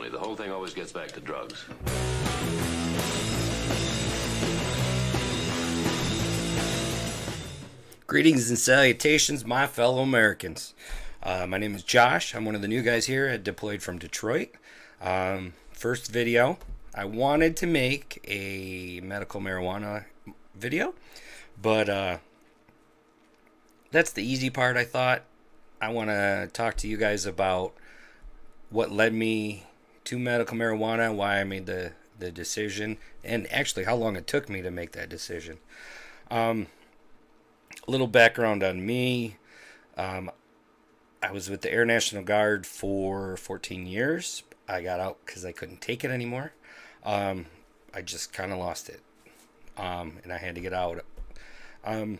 me. The whole thing always gets back to drugs. Greetings and salutations, my fellow Americans. My name is Josh. I'm one of the new guys here at Deployed from Detroit. First video. I wanted to make a medical marijuana video, but that's the easy part, I thought. I want to talk to you guys about what led me to medical marijuana, why I made the decision, and actually how long it took me to make that decision. A little background on me. I was with the Air National Guard for 14 years. I got out because I couldn't take it anymore. I just kind of lost it, and I had to get out. I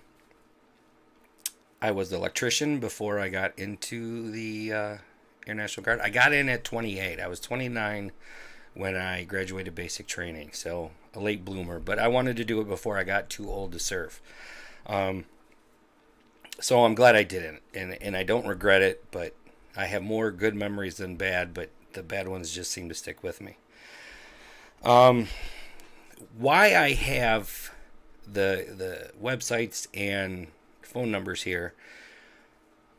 was the electrician before I got into the Air National Guard. I got in at 28. I was 29 when I graduated basic training, so a late bloomer. But I wanted to do it before I got too old to serve. So I'm glad I didn't, and I don't regret it, but I have more good memories than bad, but the bad ones just seem to stick with me. Why I have the websites and phone numbers here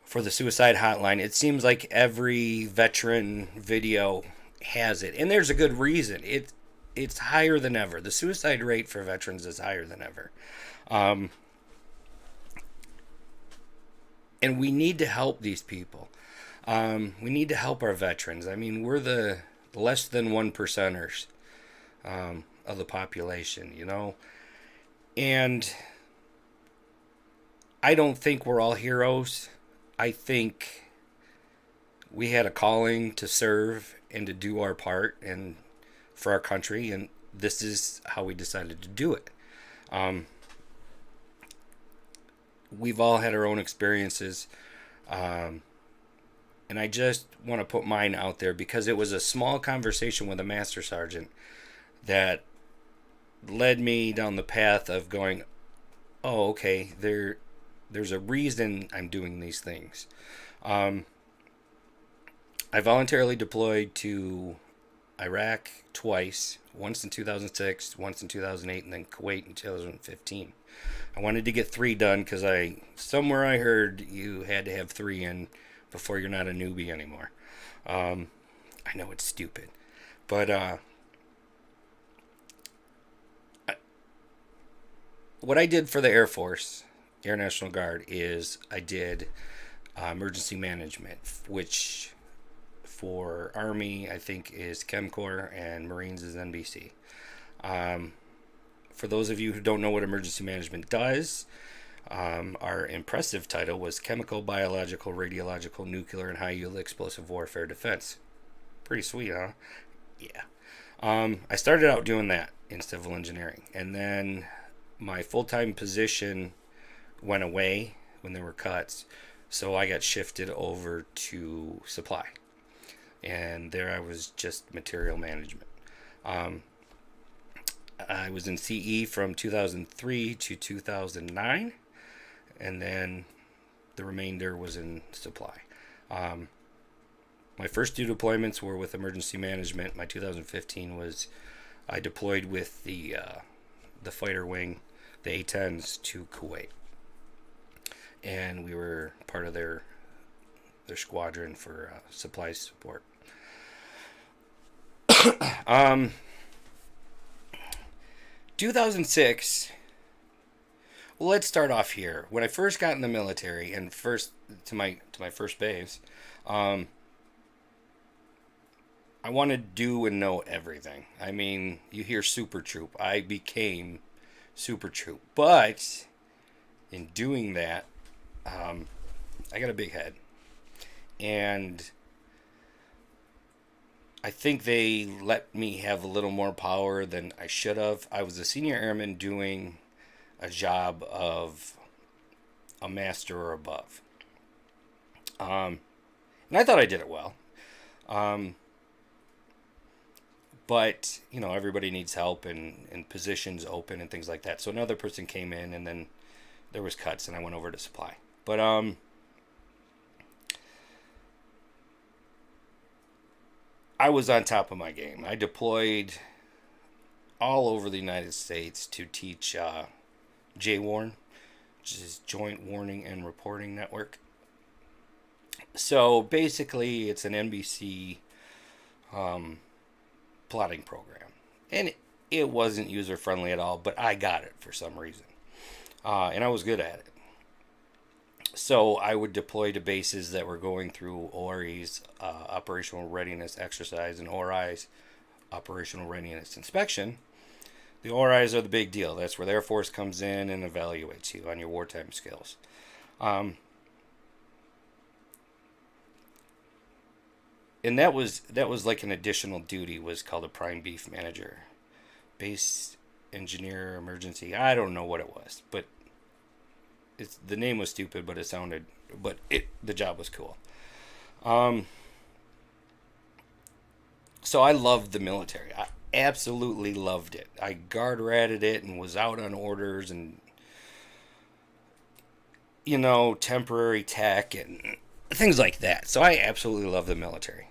for the suicide hotline, it seems like every veteran video has it, and there's a good reason. It's higher than ever. The suicide rate for veterans is higher than ever. And we need to help these people. We need to help our veterans. I mean, we're the less than 1%ers of the population, you know. And I don't think we're all heroes. I think we had a calling to serve and to do our part and for our country, and this is how we decided to do it. We've all had our own experiences, and I just want to put mine out there because it was a small conversation with a master sergeant that led me down the path of going, oh, okay, there's a reason I'm doing these things. I voluntarily deployed to Iraq twice, once in 2006, once in 2008, and then Kuwait in 2015. I wanted to get 3 done because somewhere I heard you had to have 3 in before you're not a newbie anymore. I know it's stupid, but what I did for the Air Force, Air National Guard, is I did emergency management, which for Army I think is ChemCorps and Marines is NBC. For those of you who don't know what emergency management does, our impressive title was Chemical, Biological, Radiological, Nuclear, and High-Yield Explosive Warfare Defense. Pretty sweet, huh? Yeah. I started out doing that in civil engineering, and then my full-time position went away when there were cuts, so I got shifted over to supply, and there I was just material management. I was in CE from 2003 to 2009, and then the remainder was in supply. My first 2 deployments were with emergency management. My 2015 was I deployed with the fighter wing, the A-10s, to Kuwait, and we were part of their squadron for supply support. 2006. Well, let's start off here. When I first got in the military and first to my first base, I wanted to do and know everything. I mean, you hear Super Troop. I became Super Troop, but in doing that, I got a big head, and I think they let me have a little more power than I should have. I was a senior airman doing a job of a master or above. And I thought I did it well. But, you know, everybody needs help and positions open and things like that. So another person came in, and then there was cuts, and I went over to supply. But I was on top of my game. I deployed all over the United States to teach JWARN, which is Joint Warning and Reporting Network. So basically, it's an NBC plotting program. And it wasn't user friendly at all, but I got it for some reason. And I was good at it. So I would deploy to bases that were going through ORE's operational readiness exercise and ORI's operational readiness inspection. The ORIs are the big deal. That's where the Air Force comes in and evaluates you on your wartime skills. And that was like an additional duty, was called a prime beef manager, base engineer emergency. I don't know what it was, but the name was stupid, but the job was cool. So I loved the military. I absolutely loved it. I guard ratted it and was out on orders and, temporary tech and things like that. So I absolutely love the military.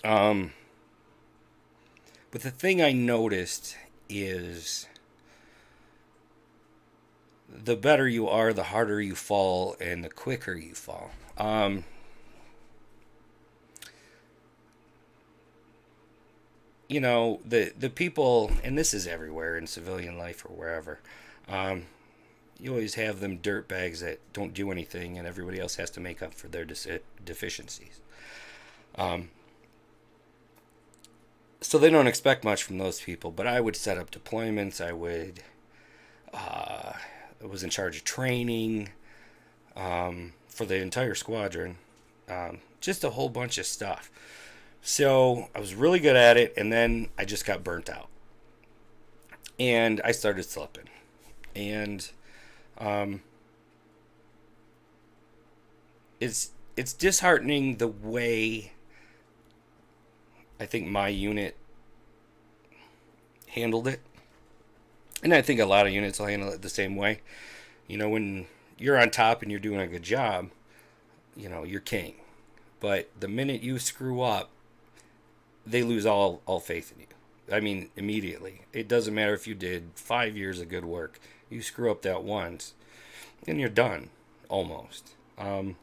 But the thing I noticed is the better you are, the harder you fall, and the quicker you fall. The people, and this is everywhere in civilian life or wherever, you always have them dirtbags that don't do anything, and everybody else has to make up for their deficiencies. So they don't expect much from those people, but I would set up deployments. I was in charge of training for the entire squadron, just a whole bunch of stuff. So I was really good at it, and then I just got burnt out, and I started slipping, and it's disheartening the way I think my unit handled it. And I think a lot of units will handle it the same way. When you're on top and you're doing a good job, you're king. But the minute you screw up, they lose all faith in you. I mean, immediately. It doesn't matter if you did 5 years of good work. You screw up that once, and you're done, almost. And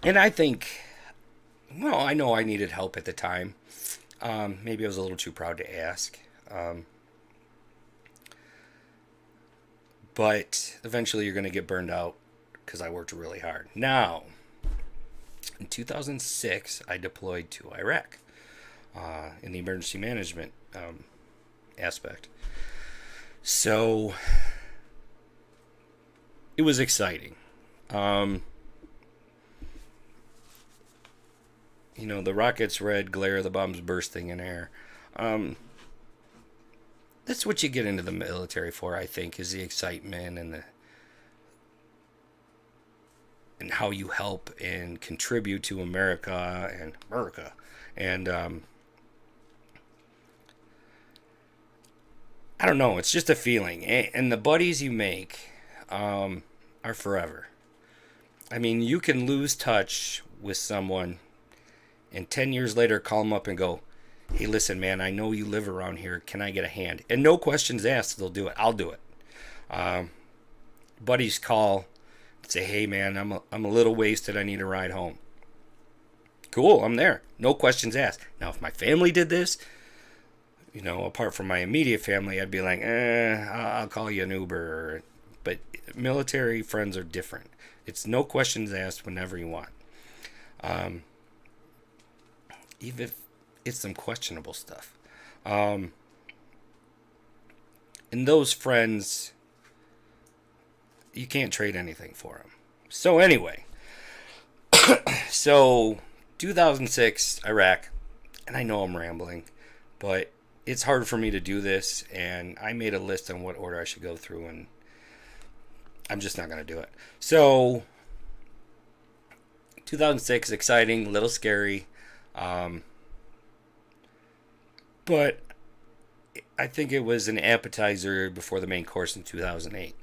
I think, I know I needed help at the time. Maybe I was a little too proud to ask. But eventually you're going to get burned out because I worked really hard. Now, in 2006, I deployed to Iraq in the emergency management aspect. So it was exciting. The rockets red glare, the bombs bursting in air. That's what you get into the military for, I think, is the excitement and how you help and contribute to America. And I don't know, it's just a feeling. And the buddies you make are forever. I mean, you can lose touch with someone and 10 years later call them up and go, hey, listen, man, I know you live around here. Can I get a hand? And no questions asked, they'll do it. I'll do it. Buddies call, say, hey, man, I'm a little wasted. I need a ride home. Cool, I'm there. No questions asked. Now, if my family did this, apart from my immediate family, I'd be like, I'll call you an Uber. But military friends are different. It's no questions asked whenever you want. Even if it's some questionable stuff. And those friends, you can't trade anything for them. So anyway, 2006, Iraq, and I know I'm rambling, but it's hard for me to do this, and I made a list on what order I should go through, and I'm just not going to do it. So, 2006, exciting, a little scary, but I think it was an appetizer before the main course in 2008.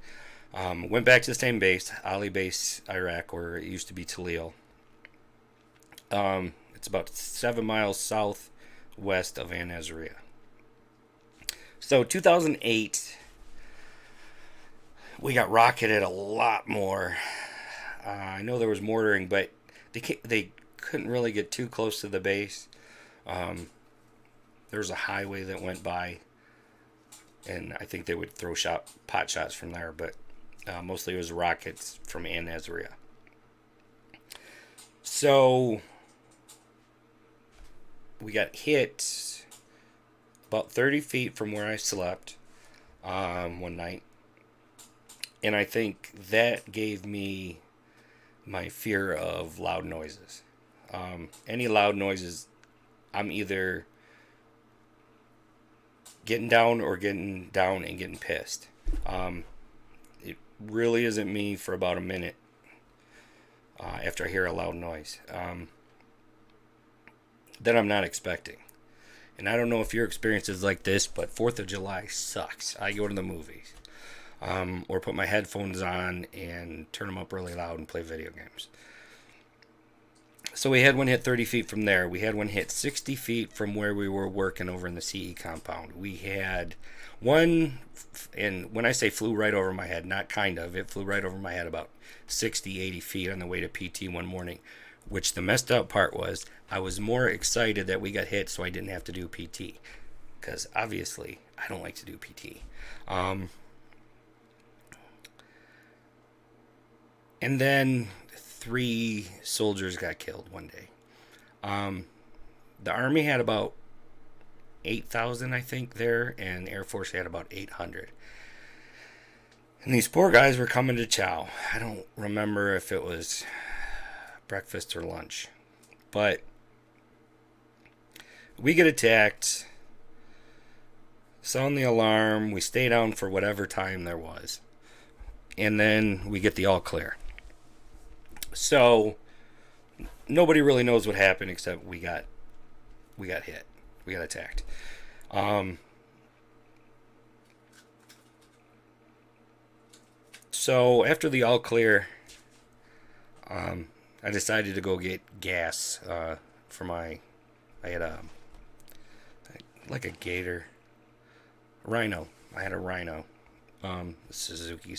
Went back to the same base, Ali Base, Iraq, where it used to be Talil. It's about 7 miles southwest of Ann Ezria. So 2008, we got rocketed a lot more. I know there was mortaring, but they couldn't really get too close to the base. There was a highway that went by, and I think they would throw pot shots from there, but mostly it was rockets from Ann Ezria. So we got hit about 30 feet from where I slept one night, and I think that gave me my fear of loud noises. Any loud noises, I'm either getting down or getting down and getting pissed. It really isn't me for about a minute after I hear a loud noise that I'm not expecting. And I don't know if your experience is like this, but 4th of July sucks. I go to the movies or put my headphones on and turn them up really loud and play video games. So we had one hit 30 feet from there. We had one hit 60 feet from where we were working over in the CE compound. We had one, and when I say flew right over my head, not kind of, it flew right over my head about 60, 80 feet on the way to PT one morning, which the messed up part was I was more excited that we got hit so I didn't have to do PT, because obviously I don't like to do PT. And then 3 soldiers got killed one day. The Army had about 8,000, I think, there, and Air Force had about 800. And these poor guys were coming to chow. I don't remember if it was breakfast or lunch. But we get attacked, sound the alarm, we stay down for whatever time there was, and then we get the all clear. So nobody really knows what happened except we got hit. We got attacked. So after the all clear, I decided to go get gas for my. I had a Gator, Rhino. I had a Rhino, Suzuki,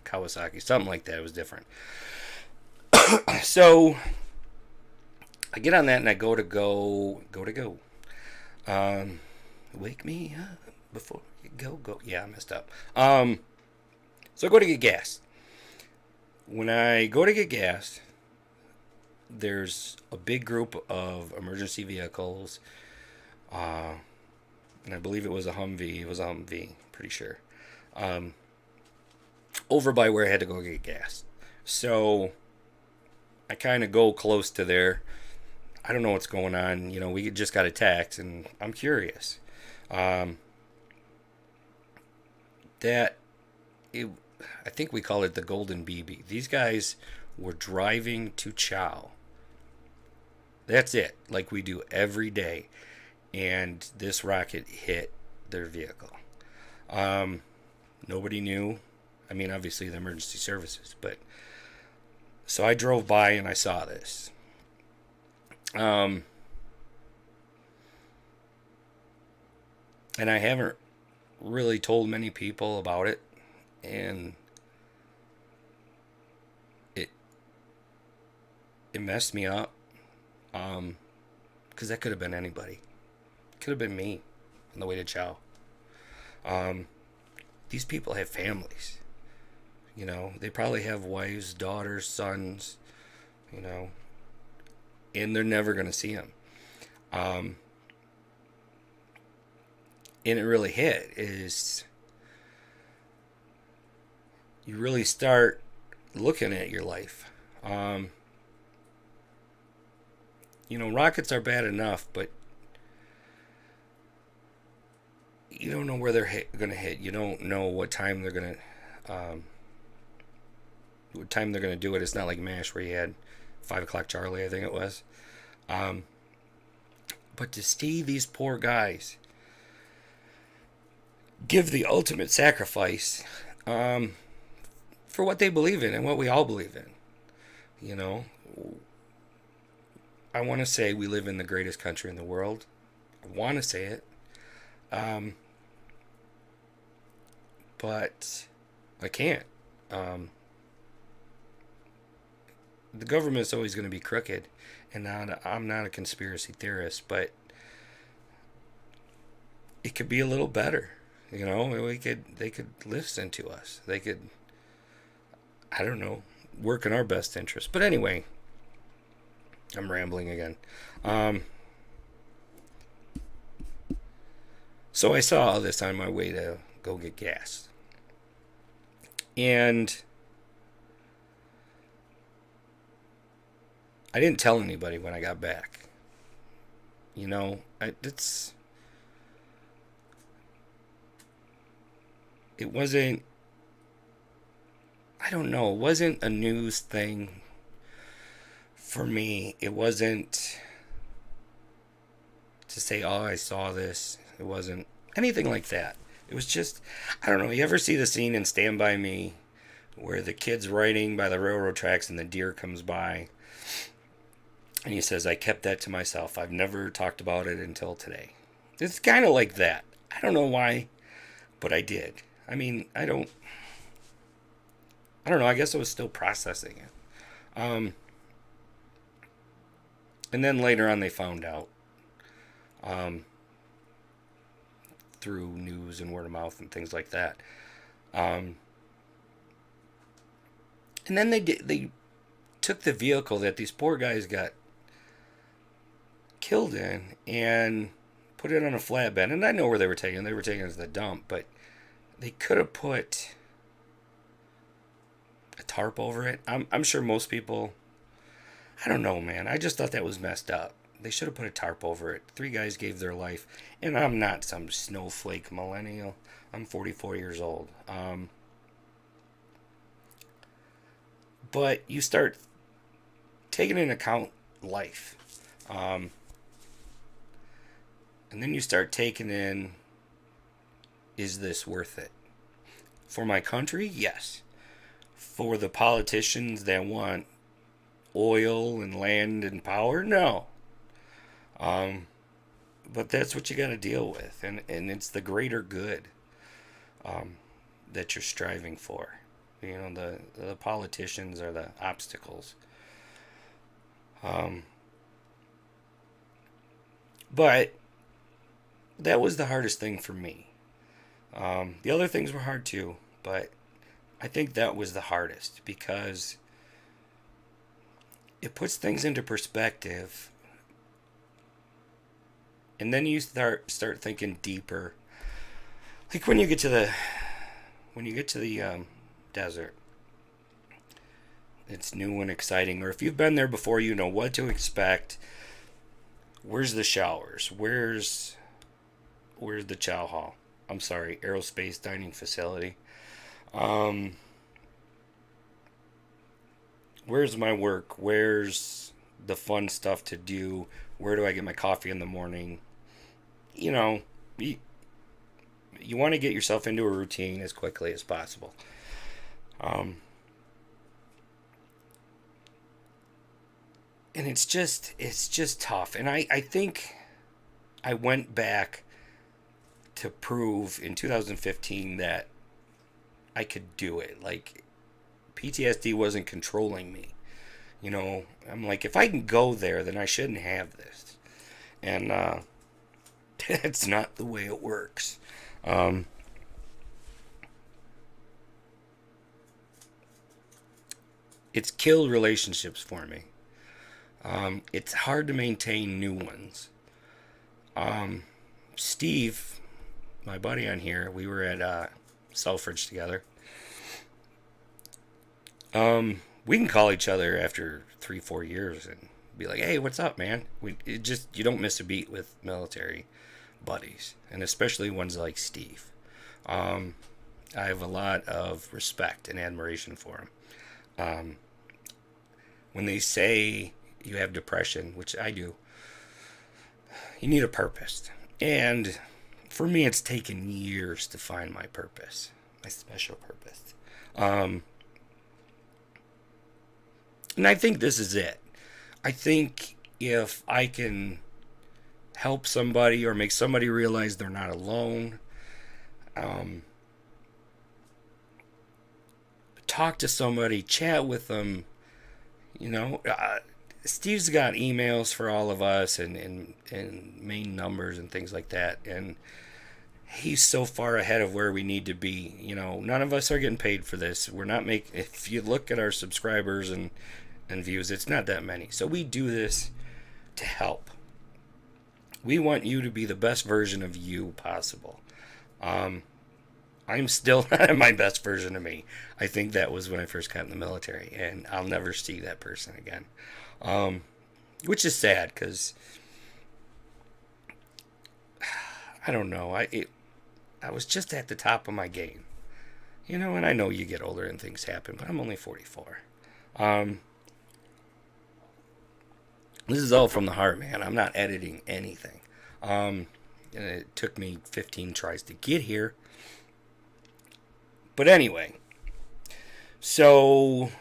Kawasaki, something like that. It was different. So I get on that and I go. Wake me up before you go. Yeah, I messed up. So I go to get gas. When I go to get gas, there's a big group of emergency vehicles, and I believe it was a Humvee. It was a Humvee, pretty sure. Over by where I had to go get gas. So I kind of go close to there. I don't know what's going on. You know, we just got attacked, and I'm curious. I think we call it the Golden BB. These guys were driving to chow. That's it, like we do every day. And this rocket hit their vehicle. Nobody knew. I mean, obviously the emergency services, but so I drove by and I saw this. And I haven't really told many people about it, and it messed me up, because that could have been anybody. It could have been me on the way to chow. These people have families. You know, they probably have wives, daughters, sons, you know, and they're never going to see them. And it really hit is you really start looking at your life. You know, rockets are bad enough, but you don't know where they're going to hit. You don't know what time they're going to do it. It's not like MASH where you had 5 o'clock Charlie, I think it was. But to see these poor guys give the ultimate sacrifice for what they believe in and what we all believe in, you know, I want to say we live in the greatest country in the world. I want to say it. But I can't. The government's always going to be crooked, and I'm not a conspiracy theorist, but it could be a little better. You know, they could listen to us. They could, I don't know, work in our best interest. But anyway, I'm rambling again. So I saw all this on my way to go get gas. And I didn't tell anybody when I got back. You know, it wasn't, I don't know, it wasn't a news thing for me. It wasn't to say, oh, I saw this. It wasn't anything like that. It was just, I don't know, you ever see the scene in Stand By Me where the kid's riding by the railroad tracks and the deer comes by and he says, I kept that to myself. I've never talked about it until today. It's kind of like that. I don't know why, but I did. I mean, I don't know. I guess I was still processing it. And then later on they found out. Through news and word of mouth and things like that. And then they took the vehicle that these poor guys got killed in and put it on a flatbed. And I know where they were taking it. They were taking it to the dump, but they could have put a tarp over it. I'm sure most people, I don't know, man. I just thought that was messed up. They should have put a tarp over it. 3 guys gave their life. And I'm not some snowflake millennial. I'm 44 years old. But you start taking into account life. And then you start taking in, is this worth it? For my country? Yes. For the politicians that want oil and land and power? No. But that's what you got to deal with, and it's the greater good that you're striving for. You know, the politicians are the obstacles. But that was the hardest thing for me. The other things were hard too, but I think that was the hardest because it puts things into perspective. And then you start thinking deeper. Like when you get to the desert, it's new and exciting. Or if you've been there before, you know what to expect. Where's the showers? Where's the chow hall? I'm sorry, aerospace dining facility. Where's my work? Where's the fun stuff to do? Where do I get my coffee in the morning? You know, you want to get yourself into a routine as quickly as possible. And it's just tough. And I think I went back to prove in 2015 that I could do it. Like, PTSD wasn't controlling me. You know, I'm like, if I can go there, then I shouldn't have this. And that's not the way it works. It's killed relationships for me. It's hard to maintain new ones. Steve, my buddy on here, we were at Selfridge together. We can call each other after 3-4 years and be like, hey, what's up, man? You don't miss a beat with military buddies, and especially ones like Steve. I have a lot of respect and admiration for him. When they say you have depression, which I do, you need a purpose. And for me, it's taken years to find my purpose, my special purpose. And I think this is it. I think if I can help somebody or make somebody realize they're not alone, talk to somebody, chat with them, Steve's got emails for all of us and main numbers and things like that. And he's so far ahead of where we need to be. None of us are getting paid for this. We're not making, if you look at our subscribers and views, it's not that many. So we do this to help. We want you to be the best version of you possible. I'm still not at my best version of me. I think that was when I first got in the military, and I'll never see that person again. Which is sad, because I don't know. I was just at the top of my game, and I know you get older and things happen, but I'm only 44. This is all from the heart, man. I'm not editing anything. And it took me 15 tries to get here. But anyway, so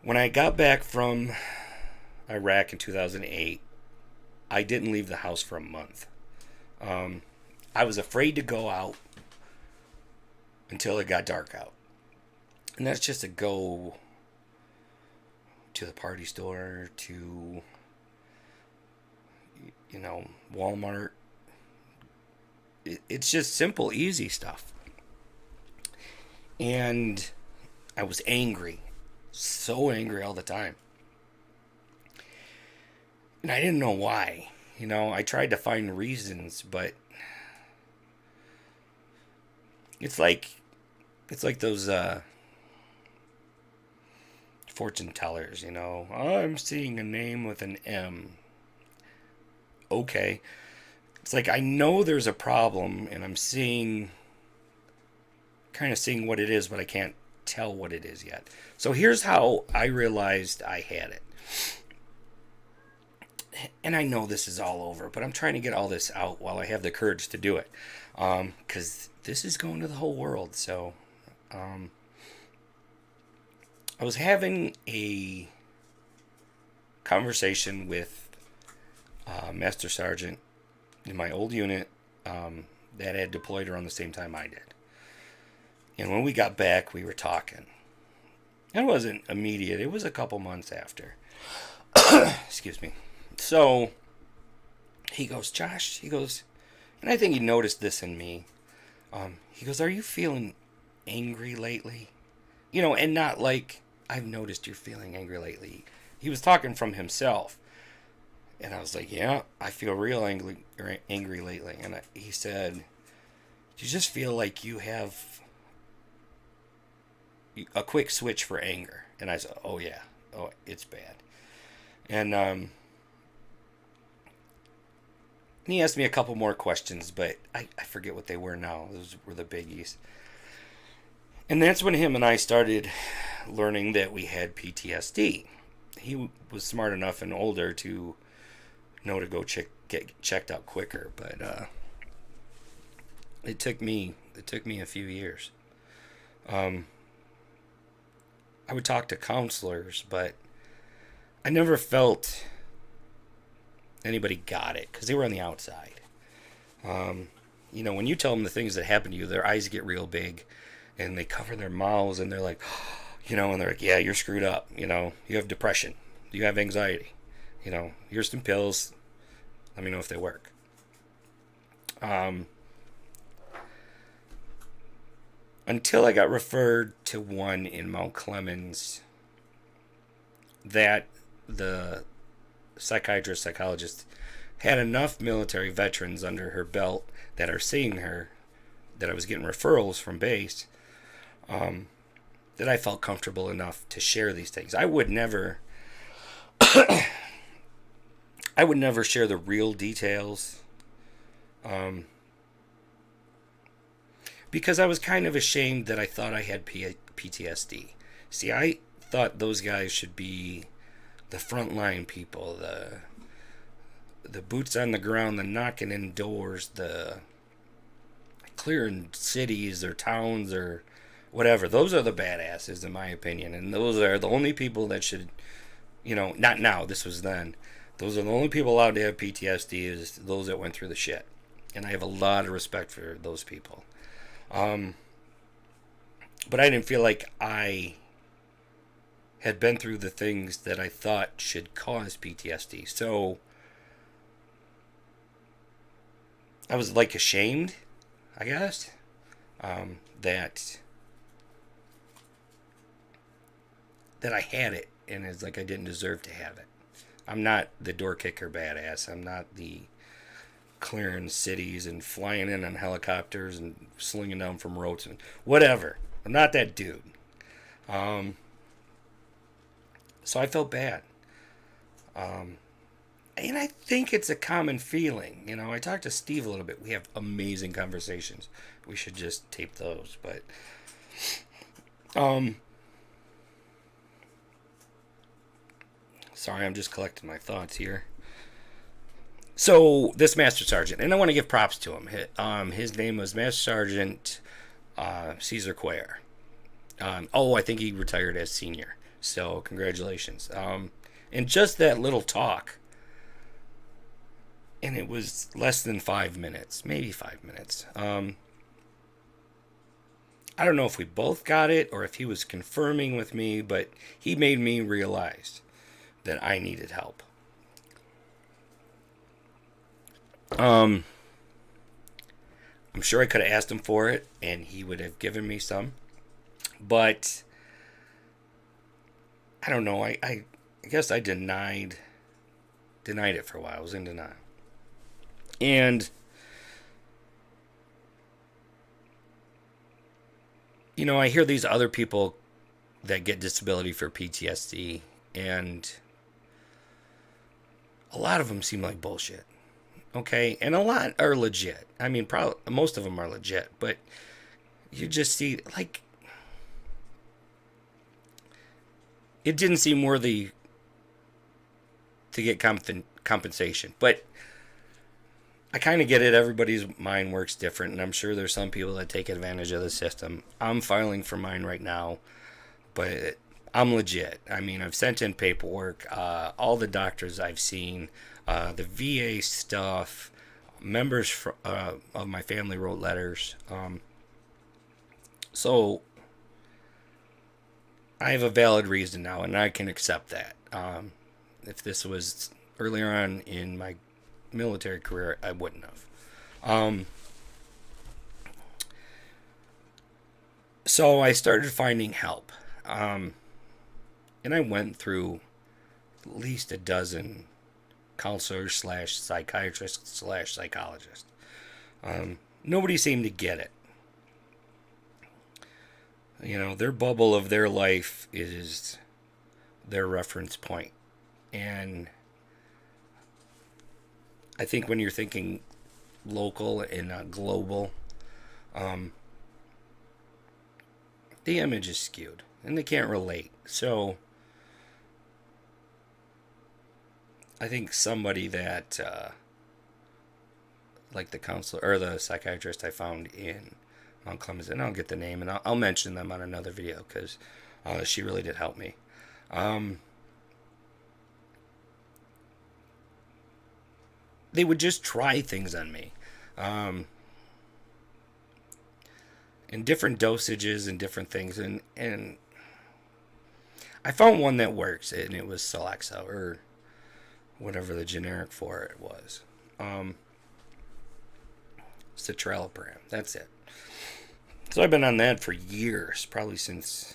when I got back from Iraq in 2008, I didn't leave the house for a month. I was afraid to go out until it got dark out. And that's just to go to the party store, to, Walmart. It's just simple, easy stuff. And I was angry. So angry all the time. And I didn't know why. I tried to find reasons, but it's like those fortune tellers, I'm seeing a name with an M. Okay. It's like I know there's a problem and I'm seeing what it is, but I can't tell what it is yet. So here's how I realized I had it. And I know this is all over, but I'm trying to get all this out while I have the courage to do it. Because this is going to the whole world. So I was having a conversation with Master Sergeant in my old unit that had deployed around the same time I did. And when we got back, we were talking. It wasn't immediate. It was a couple months after. Excuse me. So he goes, Josh, and I think he noticed this in me. He goes, are you feeling angry lately? And not like, I've noticed you're feeling angry lately. He was talking from himself. And I was like, yeah, I feel real angry lately. And he said, do you just feel like you have a quick switch for anger? And I said, oh yeah, it's bad. And he asked me a couple more questions, but I forget what they were now. Those were the biggies. And that's when him and I started learning that we had PTSD. He was smart enough and older to know to go get checked out quicker, but it took me a few years. I would talk to counselors, but I never felt anybody got it because they were on the outside. When you tell them the things that happen to you, their eyes get real big and they cover their mouths and they're like, and they're like, yeah, you're screwed up. You have depression. You have anxiety. Here's some pills. Let me know if they work. Until I got referred to one in Mount Clemens that the psychologist had enough military veterans under her belt that are seeing her, that I was getting referrals from base, that I felt comfortable enough to share these things. I would never share the real details, because I was kind of ashamed that I thought I had PTSD. See, I thought those guys should be the frontline people, the boots on the ground, the knocking in doors, the clearing cities or towns or whatever. Those are the badasses, in my opinion, and those are the only people that should not now, this was then. Those are the only people allowed to have PTSD, is those that went through the shit. And I have a lot of respect for those people. But I didn't feel like I had been through the things that I thought should cause PTSD. So I was like ashamed, I guess, that I had it, and it's like I didn't deserve to have it. I'm not the door kicker badass. I'm not the clearing cities and flying in on helicopters and slinging down from ropes and whatever. I'm not that dude. So I felt bad. And I think it's a common feeling. I talked to Steve a little bit. We have amazing conversations. We should just tape those. But sorry, I'm just collecting my thoughts here. So this Master Sergeant, and I want to give props to him. His name was Master Sergeant Caesar Cuellar. I think he retired as senior. So congratulations. And just that little talk, and it was less than 5 minutes, maybe 5 minutes. I don't know if we both got it or if he was confirming with me, but he made me realize that I needed help. I'm sure I could have asked him for it, and he would have given me some. But I don't know. I guess I denied it for a while. I was in denial. And I hear these other people that get disability for PTSD, and a lot of them seem like bullshit. Okay, and a lot are legit. I mean, probably most of them are legit, but you just see, like, it didn't seem worthy to get compensation. But I kind of get it. Everybody's mind works different, and I'm sure there's some people that take advantage of the system. I'm filing for mine right now, but I'm legit. I mean, I've sent in paperwork. All the doctors I've seen, the VA stuff, members of my family wrote letters. So I have a valid reason now, and I can accept that. If this was earlier on in my military career, I wouldn't have. So I started finding help. And I went through at least a dozen counselors / psychiatrists / psychologists. Nobody seemed to get it. Their bubble of their life is their reference point. And I think when you're thinking local and not global, the image is skewed and they can't relate. So I think somebody that, like the counselor or the psychiatrist I found in Mount Clemens, and I'll get the name and I'll mention them on another video because she really did help me. They would just try things on me. In different dosages and different things. And I found one that works, and it was Celexa, or whatever the generic for it was. Citralopram. That's it. So I've been on that for years, probably since,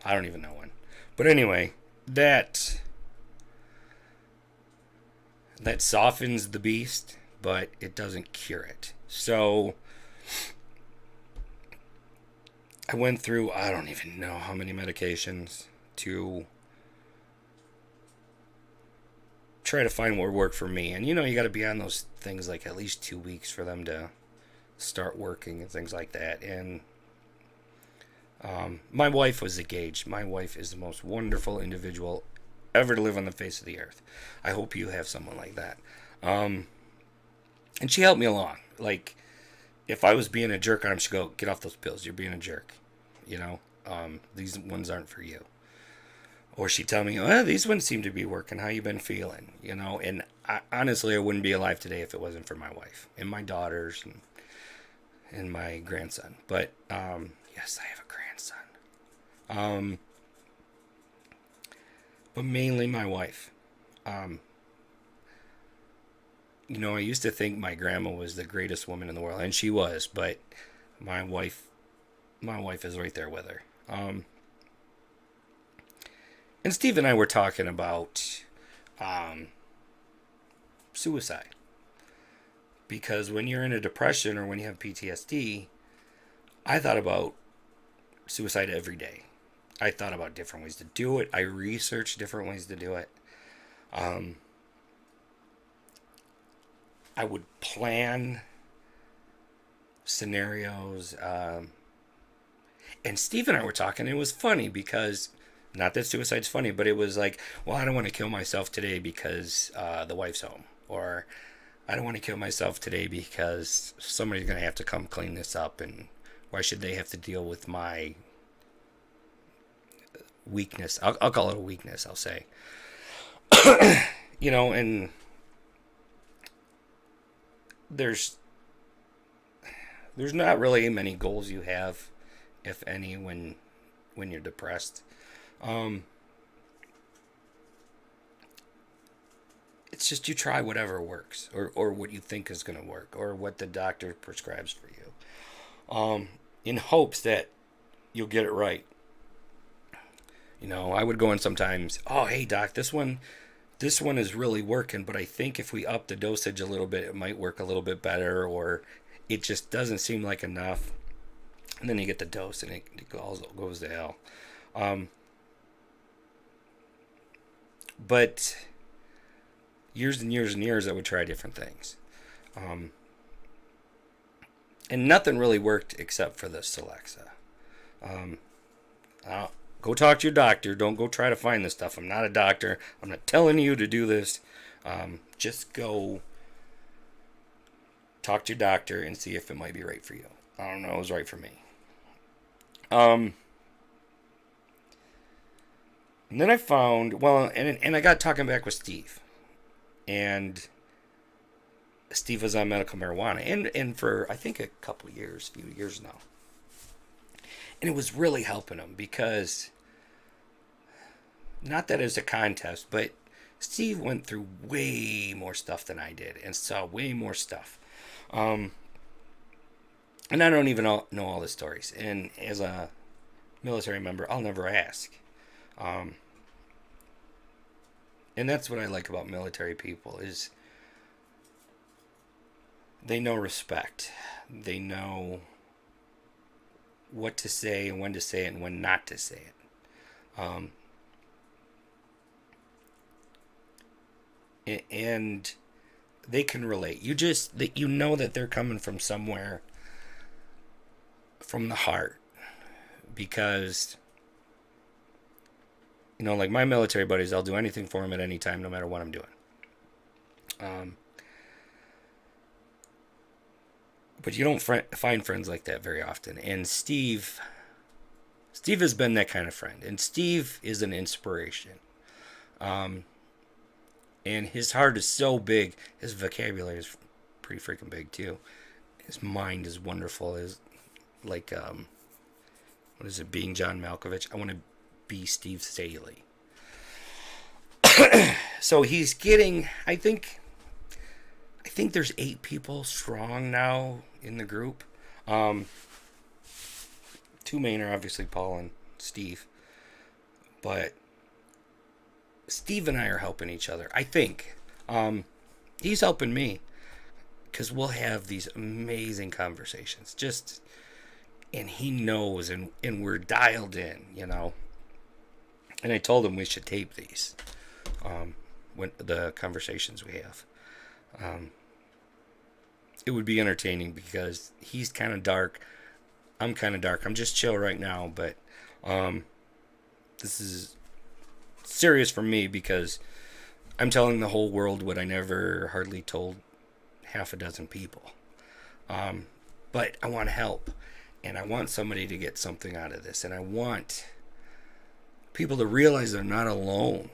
I don't even know when. But anyway, that softens the beast, but it doesn't cure it. So I went through, I don't even know how many medications to try to find what worked for me. And you got to be on those things like at least 2 weeks for them to start working and things like that. And my wife was the gauge. My wife is the most wonderful individual ever to live on the face of the earth. I hope you have someone like that. And she helped me along. Like, if I was being a jerk on him, she'd go, "Get off those pills. You're being a jerk. These ones aren't for you." or she'd tell me, "Well, these ones seem to be working. How you been feeling?" And honestly, I wouldn't be alive today if it wasn't for my wife and my daughters and my grandson. But yes, I have a grandson. But mainly my wife. I used to think my grandma was the greatest woman in the world, and she was. But my wife is right there with her. And Steve and I were talking about suicide. Because when you're in a depression or when you have PTSD, I thought about suicide every day. I thought about different ways to do it. I researched different ways to do it. I would plan scenarios. And Steve and I were talking. It was funny because, not that suicide's funny, but it was like, well, I don't want to kill myself today because the wife's home. Or I don't want to kill myself today because somebody's going to have to come clean this up. And why should they have to deal with my weakness? I'll call it a weakness, I'll say. And there's not really many goals you have, if any, when you're depressed. It's just you try whatever works, or what you think is going to work, or what the doctor prescribes for you, in hopes that you'll get it right. I would go in sometimes, oh, hey, doc, this one is really working, but I think if we up the dosage a little bit, it might work a little bit better, or it just doesn't seem like enough. And then you get the dose, and it goes to hell. But years and years and years, I would try different things. And nothing really worked except for the Celexa. Go talk to your doctor. Don't go try to find this stuff. I'm not a doctor. I'm not telling you to do this. Just go talk to your doctor and see if it might be right for you. I don't know. It was right for me. And then I found, and I got talking back with Steve. And Steve was on medical marijuana. And for, I think, a few years now. And it was really helping him because, not that it was a contest, but Steve went through way more stuff than I did and saw way more stuff. And I don't even know all the stories. And as a military member, I'll never ask. And that's what I like about military people is they know respect. They know what to say and when to say it and when not to say it. And they can relate. You know that they're coming from somewhere, from the heart, because like my military buddies, I'll do anything for them at any time, no matter what I'm doing. But you don't find friends like that very often. And Steve has been that kind of friend. And Steve is an inspiration. And his heart is so big. His vocabulary is pretty freaking big too. His mind is wonderful. Is like, what is it? Being John Malkovich. I want to be Steve Staley. So he's getting, I think there's 8 people strong now in the group. 2 main are obviously Paul and Steve. But Steve and I are helping each other. I think. He's helping me. Because we'll have these amazing conversations. And he knows, and we're dialed in, And I told him we should tape these. When the conversations we have. It would be entertaining because he's kind of dark. I'm kind of dark. I'm just chill right now, but this is serious for me because I'm telling the whole world what I never hardly told half a dozen people. But I want to help, and I want somebody to get something out of this, and I want people to realize they're not alone.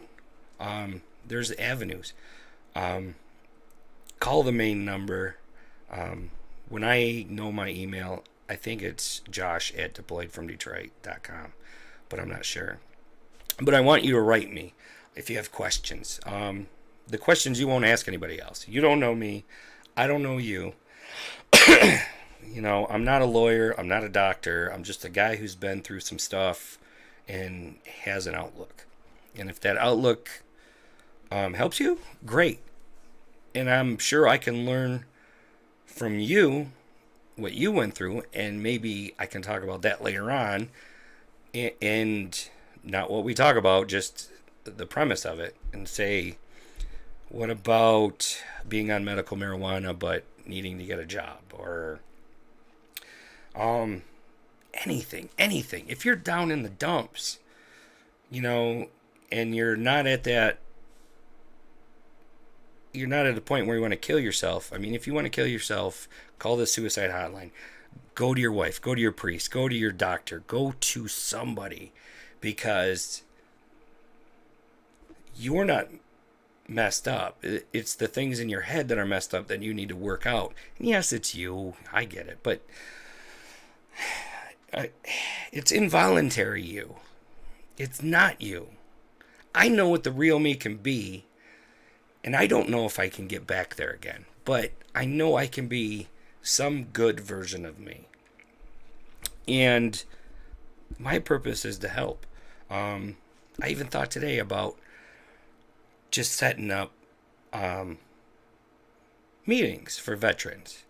There's avenues. Call the main number. When I know my email, I think it's josh@deployedfromdetroit.com, but I'm not sure. But I want you to write me if you have questions. The questions you won't ask anybody else. You don't know me. I don't know you. I'm not a lawyer. I'm not a doctor. I'm just a guy who's been through some stuff and has an outlook. And if that outlook helps you, great. And I'm sure I can learn from you what you went through, and maybe I can talk about that later on, and not what we talk about, just the premise of it, and say, what about being on medical marijuana but needing to get a job, or anything. If you're down in the dumps, and you're not at a point where you want to kill yourself. I mean, if you want to kill yourself, call the suicide hotline. Go to your wife, go to your priest, go to your doctor, go to somebody, because you're not messed up. It's the things in your head that are messed up that you need to work out. And yes, it's you. I get it. But it's involuntary you. It's not you. I know what the real me can be, and I don't know if I can get back there again. But I know I can be some good version of me. And my purpose is to help. I even thought today about just setting up meetings for veterans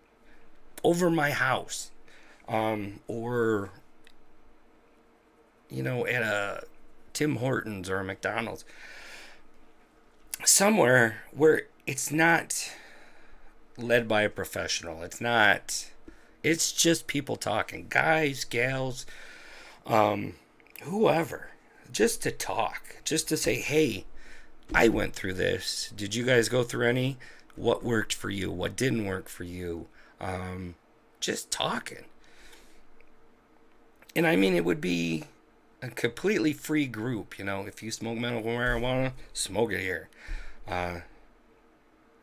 over my house, or at a Tim Hortons or a McDonald's, somewhere where it's not led by a professional. It's just people talking, guys, gals, whoever, just to talk, just to say, hey, I went through this. Did you guys go through any? What worked for you? What didn't work for you? Just talking. And I mean, it would be a completely free group. If you smoke medical marijuana, smoke it here. If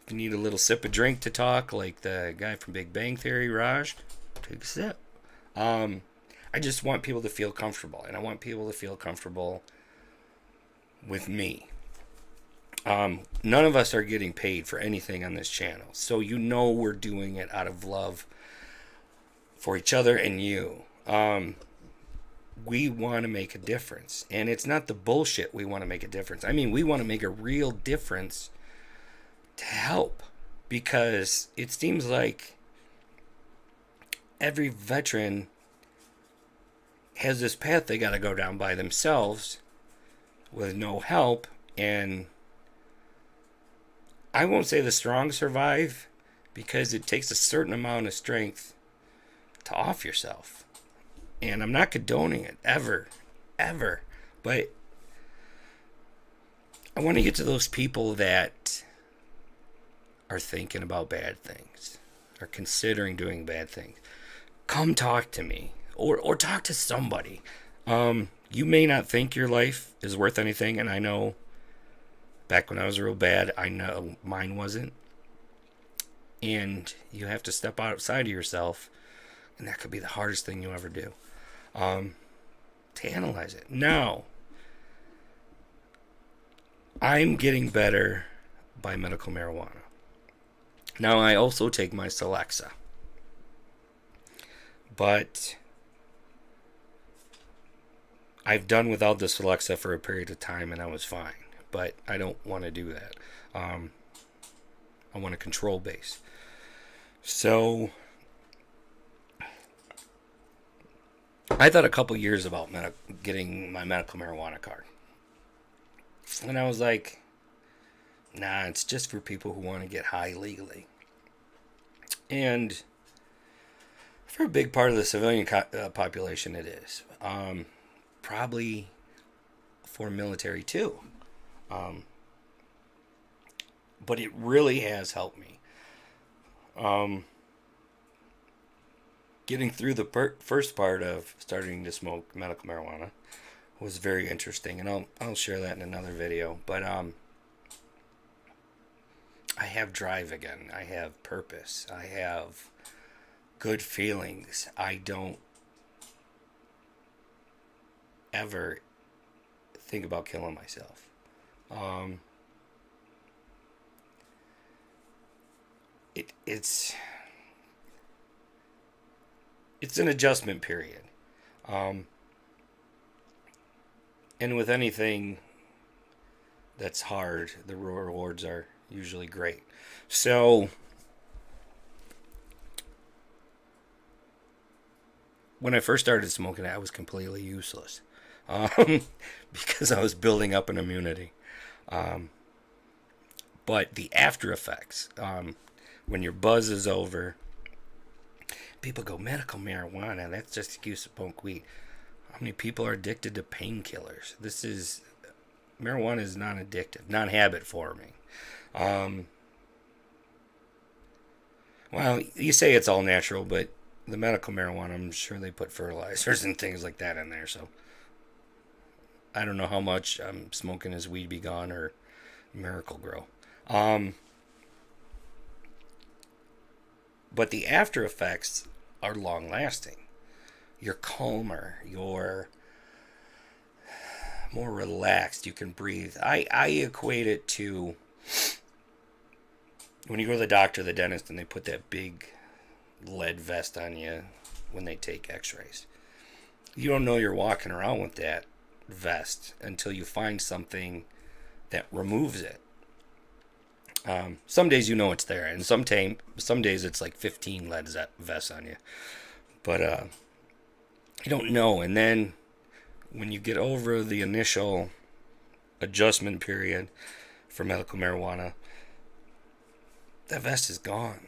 you need a little sip of drink to talk, like the guy from Big Bang Theory, Raj, take a sip. I just want people to feel comfortable, and I want people to feel comfortable with me. None of us are getting paid for anything on this channel, so we're doing it out of love for each other and you. We want to make a difference, and it's not the bullshit we want to make a difference. I mean, we want to make a real difference to help, because it seems like every veteran has this path they got to go down by themselves with no help. And I won't say the strong survive, because it takes a certain amount of strength to off yourself. And I'm not condoning it, ever. But I want to get to those people that are thinking about bad things, are considering doing bad things. Come talk to me, or talk to somebody. You may not think your life is worth anything, and I know back when I was real bad, I know mine wasn't. And you have to step outside of yourself, and that could be the hardest thing you'll ever do. To analyze it. Now, I'm getting better by medical marijuana. Now, I also take my Celexa. But I've done without the Celexa for a period of time, and I was fine. But I don't want to do that. I want a control base. So I thought a couple years about getting my medical marijuana card. And I was like, nah, it's just for people who want to get high legally. And for a big part of the civilian population, it is. Probably for military too. But it really has helped me. Getting through the first part of starting to smoke medical marijuana was very interesting, and I'll share that in another video. But I have drive again. I have purpose. I have good feelings. I don't ever think about killing myself. It's an adjustment period. And with anything that's hard, the rewards are usually great. So when I first started smoking, I was completely useless, because I was building up an immunity. But the after effects, when your buzz is over, people go, medical marijuana, that's just an excuse to smoke weed. How many people are addicted to painkillers? Marijuana is non-addictive, non-habit forming. Well, you say it's all natural, but the medical marijuana, I'm sure they put fertilizers and things like that in there. So I don't know how much smoking is Weed Be Gone or Miracle Grow. But the after effects are long lasting. You're calmer. You're more relaxed. You can breathe. I equate it to when you go to the doctor, the dentist, and they put that big lead vest on you when they take x-rays. You don't know you're walking around with that vest until you find something that removes it. Some days you know it's there, and some days it's like 15 lead vests on you. But you don't know. And then when you get over the initial adjustment period for medical marijuana, that vest is gone.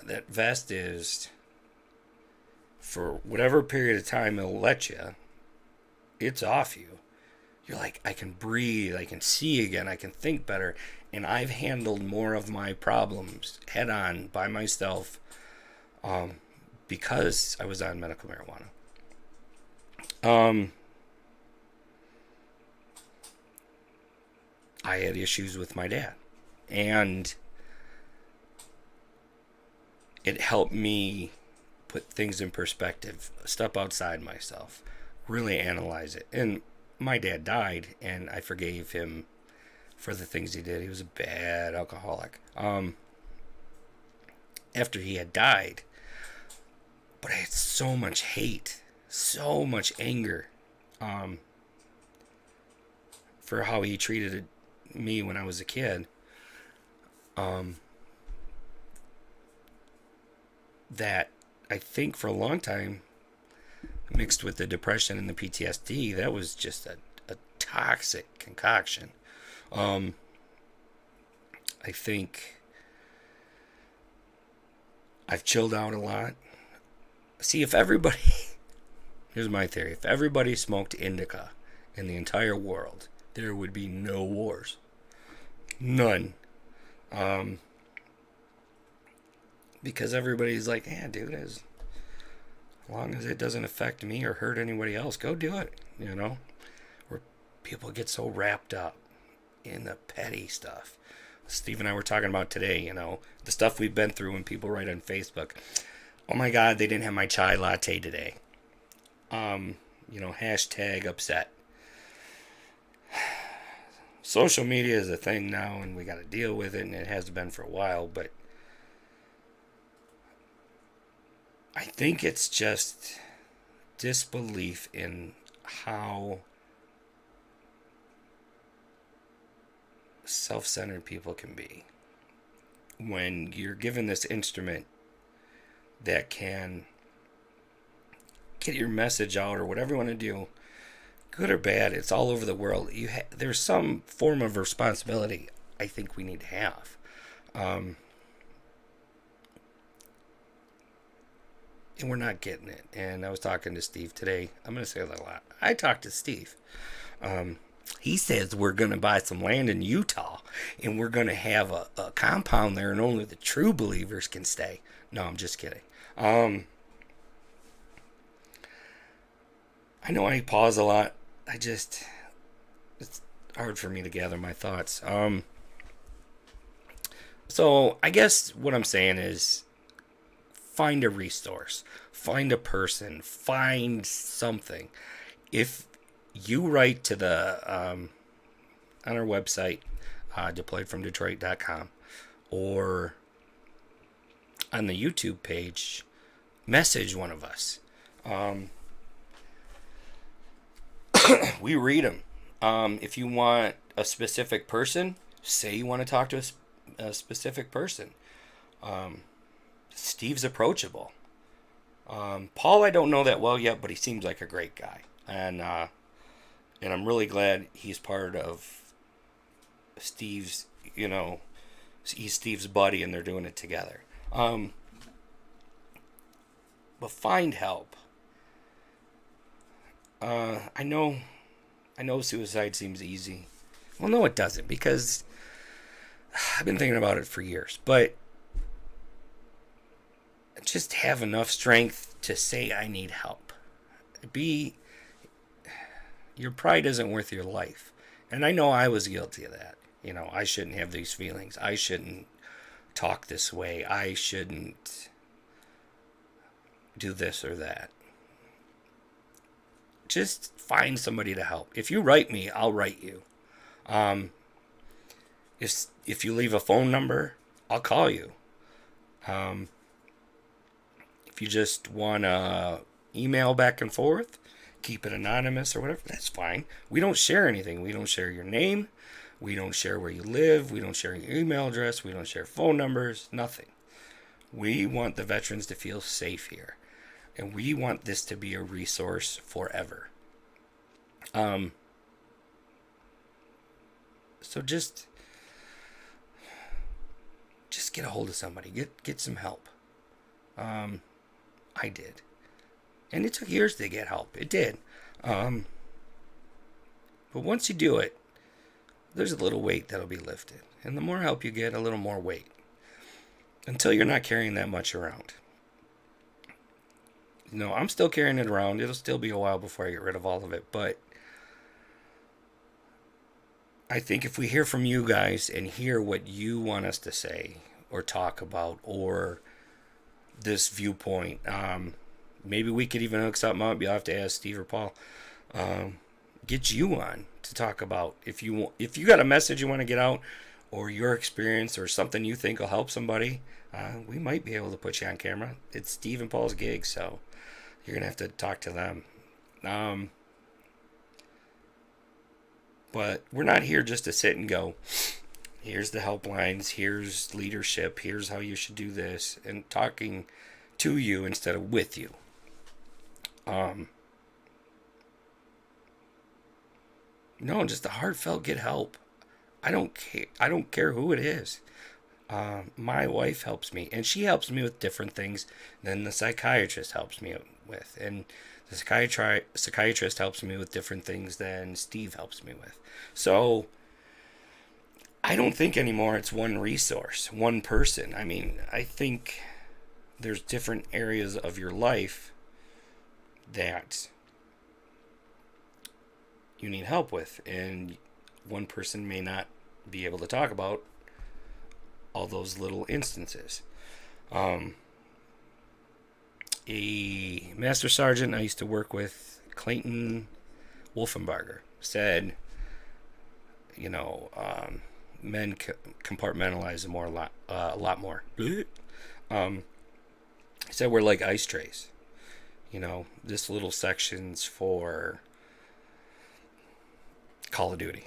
That vest is, for whatever period of time it'll let you, it's off you. You're like, I can breathe, I can see again, I can think better. And I've handled more of my problems head on by myself, because I was on medical marijuana. I had issues with my dad, and it helped me put things in perspective, step outside myself, really analyze it. And my dad died, and I forgave him for the things he did. He was a bad alcoholic. After he had died, but I had so much hate, so much anger, for how he treated me when I was a kid, that I think for a long time, mixed with the depression and the PTSD, that was just a toxic concoction. I think I've chilled out a lot. See, if everybody, here's my theory, if everybody smoked indica in the entire world, there would be no wars. None. Because everybody's like, yeah, dude, as long as it doesn't affect me or hurt anybody else, go do it, you know? Where people get so wrapped up in the petty stuff. Steve and I were talking about today, you know, the stuff we've been through when people write on Facebook, oh my God, they didn't have my chai latte today. Hashtag upset. Social media is a thing now, and we got to deal with it, and it has been for a while, but I think it's just disbelief in how self-centered people can be. When you're given this instrument that can get your message out, or whatever you want to do, good or bad, it's all over the world. There's some form of responsibility I think we need to have. And we're not getting it. And I was talking to Steve today. I'm going to say that a lot. I talked to Steve. He says we're going to buy some land in Utah, and we're going to have a compound there, and only the true believers can stay. No, I'm just kidding. I know I pause a lot. it's hard for me to gather my thoughts. So I guess what I'm saying is find a resource, find a person, find something. If you write to the on our website, deployedfromdetroit.com, or on the YouTube page, message one of us. We read them. If you want a specific person, say you want to talk to a specific person. Steve's approachable. Paul, I don't know that well yet, but he seems like a great guy, and I'm really glad he's part of Steve's. He's Steve's buddy, and they're doing it together. But find help. I know suicide seems easy. Well, no, it doesn't, because I've been thinking about it for years. But just have enough strength to say I need help. Your pride isn't worth your life. And I know I was guilty of that. I shouldn't have these feelings. I shouldn't talk this way. I shouldn't do this or that. Just find somebody to help. If you write me, I'll write you. If you leave a phone number, I'll call you. If you just want to email back and forth, keep it anonymous or whatever, that's fine. We don't share anything. We don't share your name. We don't share where you live. We don't share your email address. We don't share phone numbers. Nothing. We want the veterans to feel safe here. And we want this to be a resource forever. So just get a hold of somebody. Get some help. I did. And it took years to get help. It did. But once you do it, there's a little weight that'll be lifted. And the more help you get, a little more weight. Until you're not carrying that much around. I'm still carrying it around. It'll still be a while before I get rid of all of it. But I think if we hear from you guys and hear what you want us to say or talk about, or this viewpoint, maybe we could even hook something up. You'll have to ask Steve or Paul. Get you on to talk about if you got a message you want to get out, or your experience, or something you think will help somebody. We might be able to put you on camera. It's Steve and Paul's gig, so you're gonna have to talk to them. But we're not here just to sit and go, here's the helplines, here's leadership, here's how you should do this, and talking to you instead of with you. No, just the heartfelt get help. I don't care who it is. My wife helps me, and she helps me with different things than the psychiatrist helps me with, and the psychiatrist helps me with different things than Steve helps me with. So I don't think anymore it's one resource, one person. I mean, I think there's different areas of your life that you need help with, and one person may not be able to talk about all those little instances. A master sergeant I used to work with, Clayton Wolfenbarger, said, men compartmentalize a lot more. He said we're like ice trays. This little section's for Call of Duty.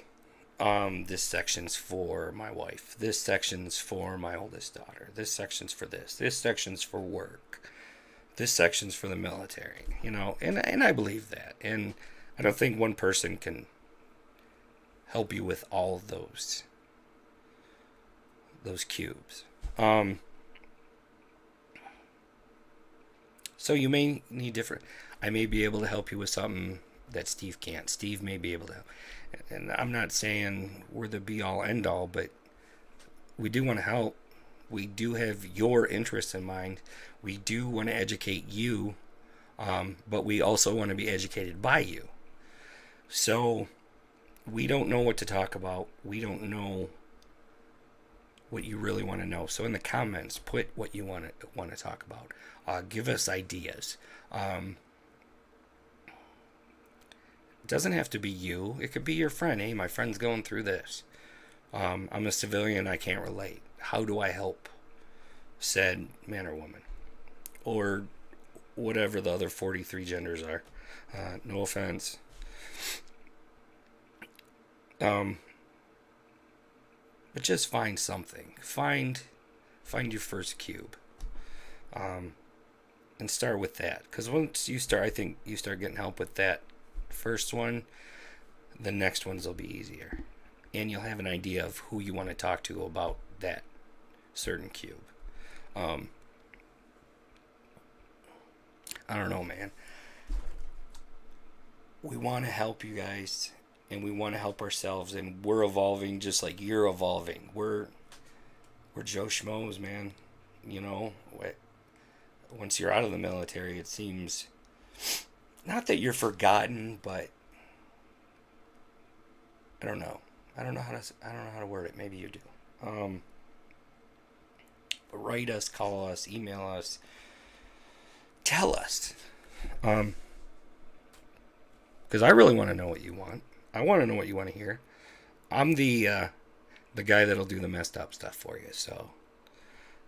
This section's for my wife. This section's for my oldest daughter. This section's for this. This section's for work. This section's for the military. And I believe that. And I don't think one person can help you with all of those cubes. So you may need different. I may be able to help you with something that Steve can't. Steve may be able to. And I'm not saying we're the be-all, end-all, but we do want to help. We do have your interests in mind. We do want to educate you, but we also want to be educated by you. So we don't know what to talk about. We don't know what you really want to know. So in the comments, put what you want to talk about. Give us ideas. It doesn't have to be you. It could be your friend. Hey, my friend's going through this. I'm a civilian. I can't relate. How do I help said man or woman? Or whatever the other 43 genders are. No offense. But just find something. Find your first cube. And start with that. Because once you start, I think you start getting help with that first one, the next ones will be easier. And you'll have an idea of who you want to talk to about that certain cube. I don't know, man. We want to help you guys, and we want to help ourselves, and we're evolving just like you're evolving. We're Joe Schmoes, man. You know, once you're out of the military, it seems not that you're forgotten, but I don't know. I don't know how to word it. Maybe you do. But write us, call us, email us, tell us. Because I really want to know what you want. I want to know what you want to hear. I'm the guy that'll do the messed up stuff for you. So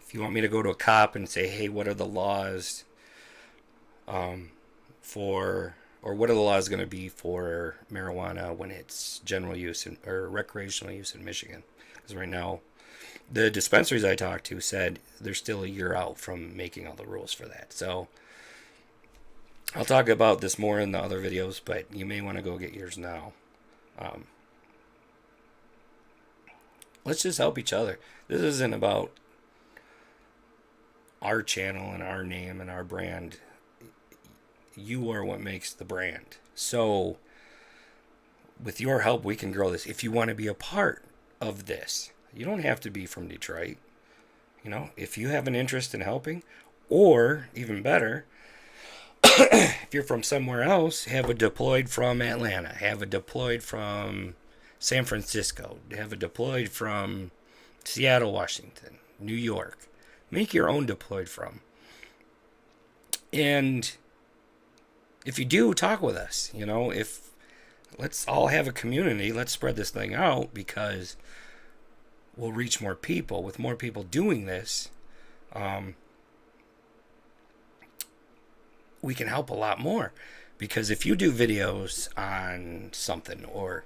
if you want me to go to a cop and say, hey, what are the laws or what are the laws going to be for marijuana when it's general use or recreational use in Michigan? Because right now, the dispensaries I talked to said they're still a year out from making all the rules for that. So I'll talk about this more in the other videos, but you may want to go get yours now. Let's just help each other. This isn't about our channel and our name and our brand. You are what makes the brand. So with your help, we can grow this. If you want to be a part of this, you don't have to be from Detroit. You know, if you have an interest in helping, or even better, if you're from somewhere else, have a deployed from Atlanta, have a deployed from San Francisco, have a deployed from Seattle, Washington, New York. Make your own deployed from. And if you do, talk with us. You know, let's all have a community. Let's spread this thing out, because we'll reach more people. With more people doing this, we can help a lot more. Because if you do videos on something or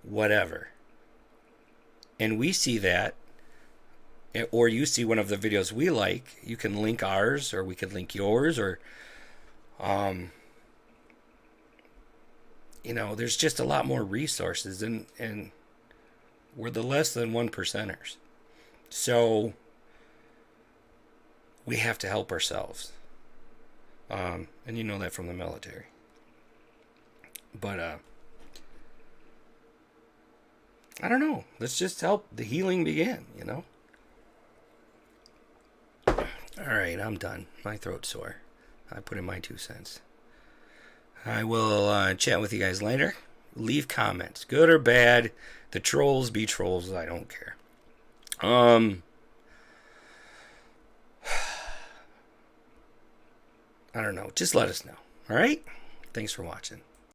whatever, and we see that, or you see one of the videos we like, you can link ours, or we could link yours, or you know, there's just a lot more resources, and we're the less than 1%ers. So we have to help ourselves. And you know that from the military. But I don't know. Let's just help the healing begin, you know? Alright, I'm done. My throat's sore. I put in my 2 cents. I will chat with you guys later. Leave comments, good or bad. The trolls be trolls. I don't care. I don't know. Just let us know. All right? Thanks for watching.